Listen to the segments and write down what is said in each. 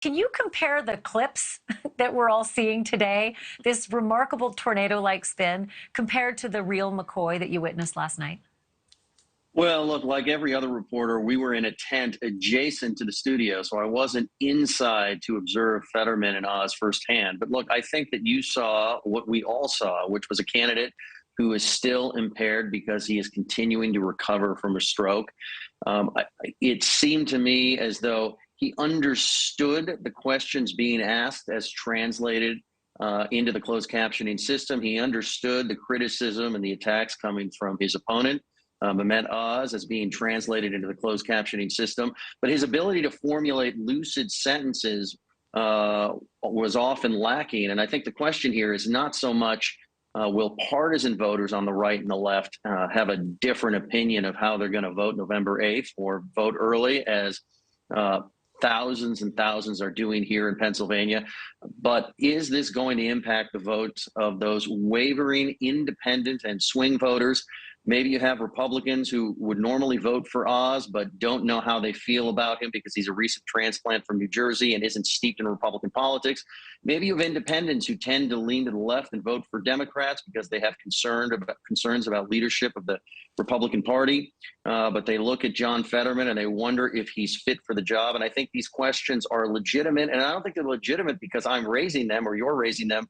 Can you compare the clips that we're all seeing today, this remarkable tornado-like spin, compared to the real McCoy that you witnessed last night? Well, look, like every other reporter, we were in a tent adjacent to the studio, so I wasn't inside to observe Fetterman and Oz firsthand. But look, I think that you saw what we all saw, which was a candidate who is still impaired because he is continuing to recover from a stroke. It seemed to me as though he understood the questions being asked as translated into the closed captioning system. He understood the criticism and the attacks coming from his opponent, Mehmet Oz, as being translated into the closed captioning system. But his ability to formulate lucid sentences was often lacking. And I think the question here is not so much will partisan voters on the right and the left have a different opinion of how they're going to vote November 8th or vote early, as thousands and thousands are doing here in Pennsylvania. But is this going to impact the votes of those wavering independent and swing voters? Maybe you have Republicans who would normally vote for Oz but don't know how they feel about him because he's a recent transplant from New Jersey and isn't steeped in Republican politics. Maybe you have independents who tend to lean to the left and vote for Democrats because they have concerns about leadership of the Republican Party. But they look at John Fetterman and they wonder if he's fit for the job. And I think these questions are legitimate. And I don't think they're legitimate because I'm raising them or you're raising them.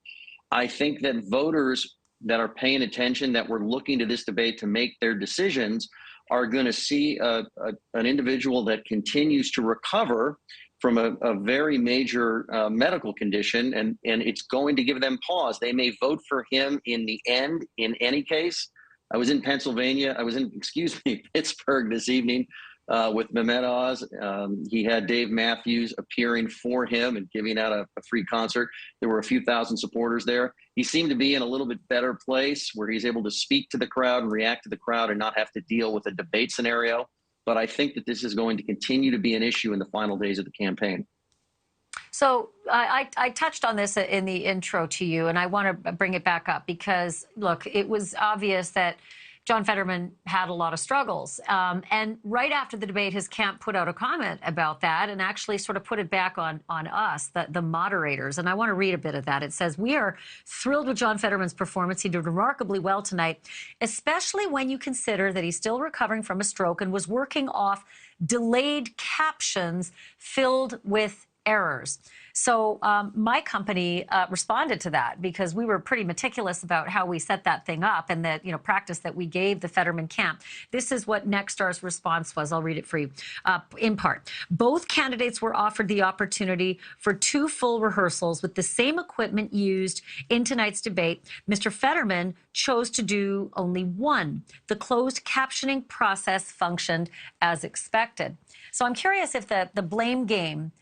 I think that voters that are paying attention, that were looking to this debate to make their decisions, are going to see an individual that continues to recover from a very major medical condition, and it's going to give them pause. They may vote for him in the end in any case. I was in Pennsylvania. I was in, Pittsburgh this evening with Mehmet Oz. He had Dave Matthews appearing for him and giving out a free concert. There were a few thousand supporters there. He seemed to be in a little bit better place where he's able to speak to the crowd and react to the crowd and not have to deal with a debate scenario. But I think that this is going to continue to be an issue in the final days of the campaign. So I touched on this in the intro to you, and I want to bring it back up because, look, it was obvious that John Fetterman had a lot of struggles. And right after the debate, his camp put out a comment about that and actually sort of put it back on us, the moderators. And I want to read a bit of that. It says, "We are thrilled with John Fetterman's performance. He did remarkably well tonight, especially when you consider that he's still recovering from a stroke and was working off delayed captions filled with errors." So my company responded to that because we were pretty meticulous about how we set that thing up and the practice that we gave the Fetterman camp. This is what Nextstar's response was. I'll read it for you. In part, both candidates were offered the opportunity for 2 full rehearsals with the same equipment used in tonight's debate. Mr. Fetterman chose to do only 1. The closed captioning process functioned as expected. So I'm curious if the blame game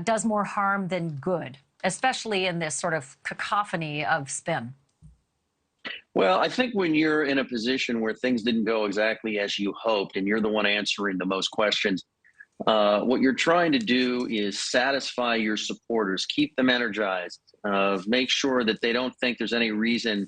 does more harm than good, especially in this sort of cacophony of spin. Well, I think when you're in a position where things didn't go exactly as you hoped and you're the one answering the most questions, what you're trying to do is satisfy your supporters, keep them energized, make sure that they don't think there's any reason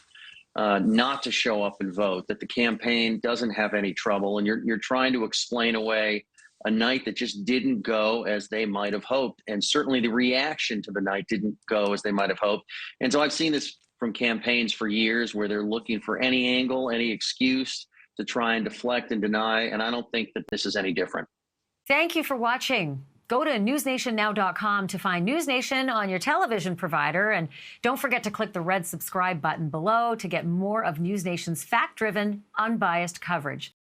not to show up and vote, that the campaign doesn't have any trouble, and you're trying to explain away a night that just didn't go as they might have hoped. And certainly the reaction to the night didn't go as they might have hoped. And so I've seen this from campaigns for years where they're looking for any angle, any excuse to try and deflect and deny. And I don't think that this is any different. Thank you for watching. Go to newsnationnow.com to find NewsNation on your television provider. And don't forget to click the red subscribe button below to get more of NewsNation's fact-driven, unbiased coverage.